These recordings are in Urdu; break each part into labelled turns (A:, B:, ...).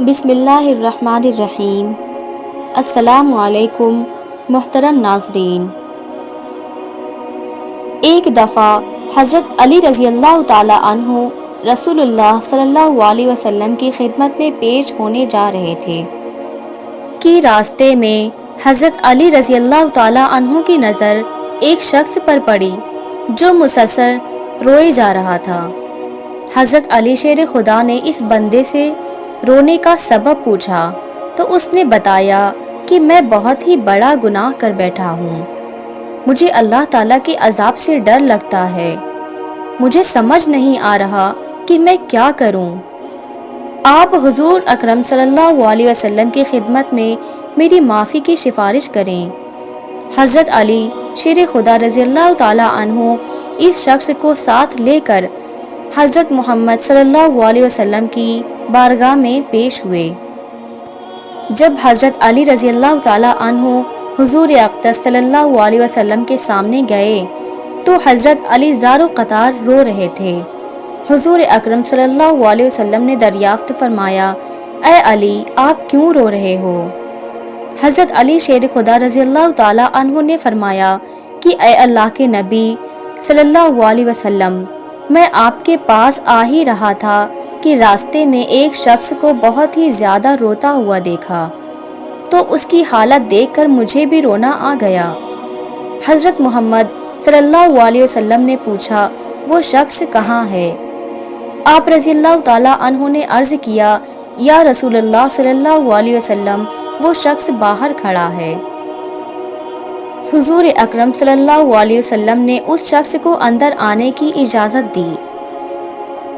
A: بسم اللہ الرحمن الرحیم۔ السلام علیکم محترم ناظرین۔ ایک دفعہ حضرت علی رضی اللہ تعالی عنہ رسول اللہ صلی اللہ علیہ وسلم کی خدمت میں پیش ہونے جا رہے تھے کہ راستے میں حضرت علی رضی اللہ تعالی عنہ کی نظر ایک شخص پر پڑی جو مسلسل روئے جا رہا تھا۔ حضرت علی شیر خدا نے اس بندے سے رونے کا سبب پوچھا تو اس نے بتایا کہ میں بہت ہی بڑا گناہ کر بیٹھا ہوں، مجھے اللہ تعالیٰ کے عذاب سے ڈر لگتا ہے، مجھے سمجھ نہیں آ رہا کہ میں کیا کروں۔ آپ حضور اکرم صلی اللہ علیہ وسلم کی خدمت میں میری معافی کی سفارش کریں۔ حضرت علی شیر خدا رضی اللہ تعالی عنہ اس شخص کو ساتھ لے کر حضرت محمد صلی اللہ علیہ وسلم کی بارگاہ میں پیش ہوئے۔ جب حضرت علی رضی اللہ تعالی عنہ حضور اقدس صلی اللہ علیہ وسلم کے سامنے گئے تو حضرت علی زار و قطار رو رہے تھے۔ حضور اکرم صلی اللہ علیہ وسلم نے دریافت فرمایا، اے علی، آپ کیوں رو رہے ہو؟ حضرت علی شیر خدا رضی اللہ تعالی عنہ نے فرمایا کہ اے اللہ کے نبی صلی اللہ علیہ وسلم، میں آپ کے پاس آ ہی رہا تھا کہ راستے میں ایک شخص کو بہت ہی زیادہ روتا ہوا دیکھا تو اس کی حالت دیکھ کر مجھے بھی رونا آ گیا۔ حضرت محمد صلی اللہ علیہ وسلم نے پوچھا، وہ شخص کہاں ہے؟ آپ رضی اللہ تعالی عنہ نے عرض کیا، یا رسول اللہ صلی اللہ علیہ وسلم، وہ شخص باہر کھڑا ہے۔ حضور اکرم صلی اللہ علیہ وسلم نے اس شخص کو اندر آنے کی اجازت دی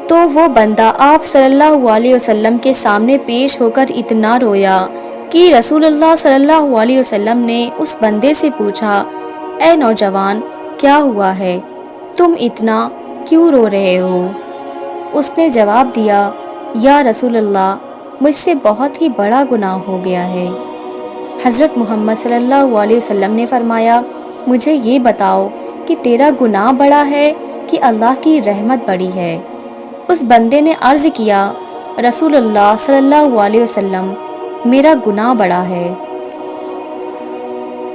A: تو وہ بندہ آپ صلی اللہ علیہ وسلم کے سامنے پیش ہو کر اتنا رویا کہ رسول اللہ صلی اللہ علیہ وسلم نے اس بندے سے پوچھا، اے نوجوان، کیا ہوا ہے؟ تم اتنا کیوں رو رہے ہو؟ اس نے جواب دیا، یا رسول اللہ، مجھ سے بہت ہی بڑا گناہ ہو گیا ہے۔ حضرت محمد صلی اللہ علیہ وسلم نے فرمایا، مجھے یہ بتاؤ کہ تیرا گناہ بڑا ہے کہ اللہ کی رحمت بڑی ہے؟ اس بندے نے عرض کیا، رسول اللہ صلی اللہ علیہ وسلم، میرا گناہ بڑا ہے۔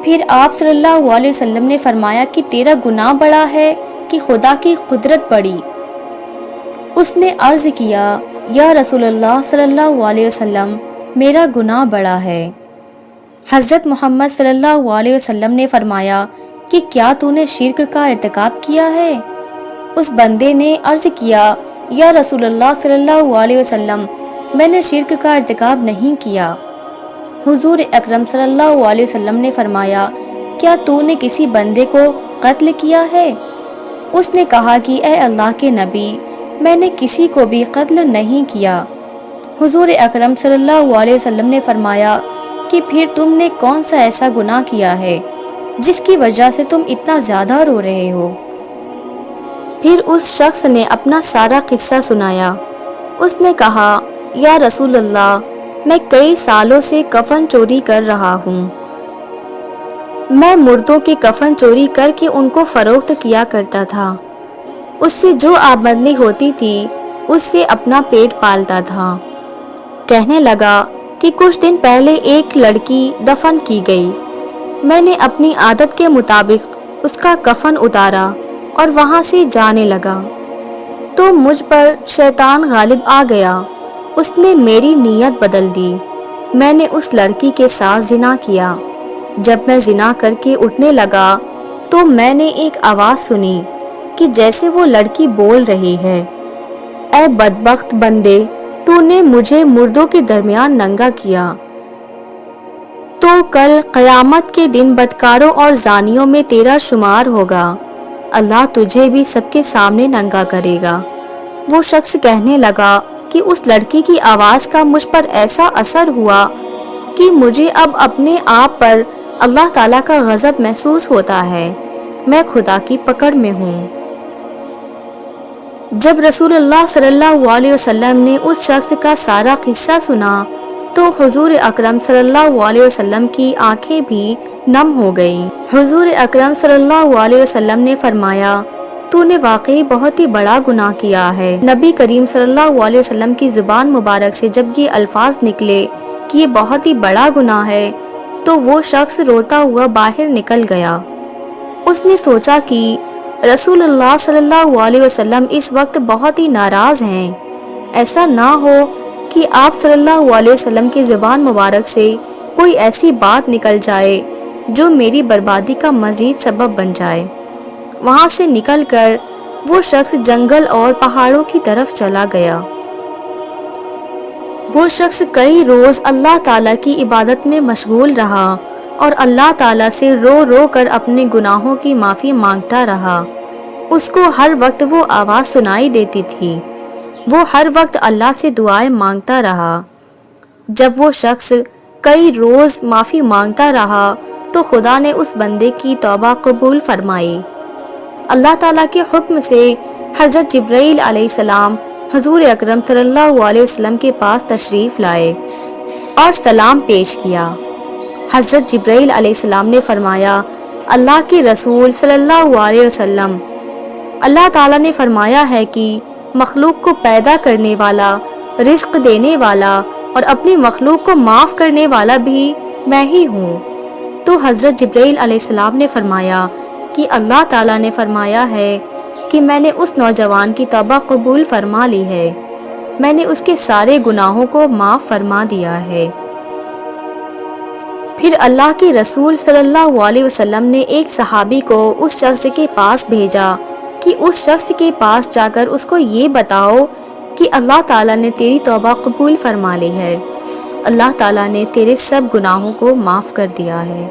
A: پھر آپ صلی اللہ علیہ وسلم نے فرمایا کہ تیرا گناہ بڑا ہے کہ خدا کی قدرت بڑی؟ اس نے عرض کیا، یا رسول اللہ صلی اللہ علیہ وسلم، میرا گناہ بڑا ہے۔ حضرت محمد صلی اللہ علیہ وسلم نے فرمایا کہ کیا تو نے شرک کا ارتکاب کیا ہے؟ اس بندے نے عرض کیا، یا رسول اللہ صلی اللہ علیہ وسلم، میں نے شرک کا ارتکاب نہیں کیا۔ حضور اکرم صلی اللہ علیہ وسلم نے فرمایا، کیا تو نے کسی بندے کو قتل کیا ہے؟ اس نے کہا کہ اے اللہ کے نبی، میں نے کسی کو بھی قتل نہیں کیا۔ حضور اکرم صلی اللہ علیہ وسلم نے فرمایا کہ پھر تم نے کون سا ایسا گناہ کیا ہے جس کی وجہ سے تم اتنا زیادہ رو رہے ہو؟ پھر اس شخص نے اپنا سارا قصہ سنایا۔ اس نے کہا، یا رسول اللہ، میں کئی سالوں سے کفن چوری کر رہا ہوں۔ میں مردوں کے کفن چوری کر کے ان کو فروخت کیا کرتا تھا، اس سے جو آمدنی ہوتی تھی اس سے اپنا پیٹ پالتا تھا۔ کہنے لگا کہ کچھ دن پہلے ایک لڑکی دفن کی گئی، میں نے اپنی عادت کے مطابق اس کا کفن اتارا اور وہاں سے جانے لگا تو مجھ پر شیطان غالب آ گیا، اس نے میری نیت بدل دی، میں نے اس لڑکی کے ساتھ زنا کیا۔ جب میں زنا کر کے اٹھنے لگا تو میں نے ایک آواز سنی کہ جیسے وہ لڑکی بول رہی ہے، اے بدبخت بندے، تو نے مجھے مردوں کے درمیان ننگا کیا، تو کل قیامت کے دن بدکاروں اور زانیوں میں تیرا شمار ہوگا، اللہ تجھے بھی سب کے سامنے ننگا کرے گا۔ وہ شخص کہنے لگا کہ اس لڑکی کی آواز کا مجھ پر ایسا اثر ہوا کہ مجھے اب اپنے آپ پر اللہ تعالیٰ کا غضب محسوس ہوتا ہے، میں خدا کی پکڑ میں ہوں۔ جب رسول اللہ صلی اللہ علیہ وسلم نے اس شخص کا سارا قصہ سنا تو حضور اکرم صلی اللہ علیہ وسلم کی آنکھیں بھی نم ہو گئیں۔ حضور اکرم صلی اللہ علیہ وسلم نے فرمایا، تو نے واقعی بہت ہی بڑا گناہ کیا ہے۔ نبی کریم صلی اللہ علیہ وسلم کی زبان مبارک سے جب یہ الفاظ نکلے کہ یہ بہت ہی بڑا گناہ ہے تو وہ شخص روتا ہوا باہر نکل گیا۔ اس نے سوچا کہ رسول اللہ صلی اللہ علیہ وسلم اس وقت بہت ہی ناراض ہیں، ایسا نہ ہو کہ آپ صلی اللہ علیہ وسلم کی زبان مبارک سے کوئی ایسی بات نکل جائے جو میری بربادی کا مزید سبب بن جائے۔ وہاں سے نکل کر وہ شخص جنگل اور پہاڑوں کی طرف چلا گیا۔ وہ شخص کئی روز اللہ تعالیٰ کی عبادت میں مشغول رہا اور اللہ تعالیٰ سے رو رو کر اپنے گناہوں کی معافی مانگتا رہا۔ اس کو ہر وقت وہ آواز سنائی دیتی تھی، وہ ہر وقت اللہ سے دعائیں مانگتا رہا۔ جب وہ شخص کئی روز معافی مانگتا رہا تو خدا نے اس بندے کی توبہ قبول فرمائی۔ اللہ تعالیٰ کے حکم سے حضرت جبرائیل علیہ السلام حضور اکرم صلی اللہ علیہ وسلم کے پاس تشریف لائے اور سلام پیش کیا۔ حضرت جبرائیل علیہ السلام نے فرمایا، اللہ کے رسول صلی اللہ علیہ وسلم، اللہ تعالیٰ نے فرمایا ہے کہ مخلوق کو پیدا کرنے والا، رزق دینے والا اور اپنی مخلوق کو معاف کرنے والا بھی میں ہی ہوں۔ تو حضرت جبرائیل علیہ السلام نے فرمایا کہ اللہ تعالیٰ نے فرمایا ہے کہ میں نے اس نوجوان کی توبہ قبول فرما لی ہے، میں نے اس کے سارے گناہوں کو معاف فرما دیا ہے۔ پھر اللہ کے رسول صلی اللہ علیہ وسلم نے ایک صحابی کو اس شخص کے پاس بھیجا کہ اس شخص کے پاس جا کر اس کو یہ بتاؤ کہ اللہ تعالیٰ نے تیری توبہ قبول فرما لی ہے، اللہ تعالیٰ نے تیرے سب گناہوں کو معاف کر دیا ہے۔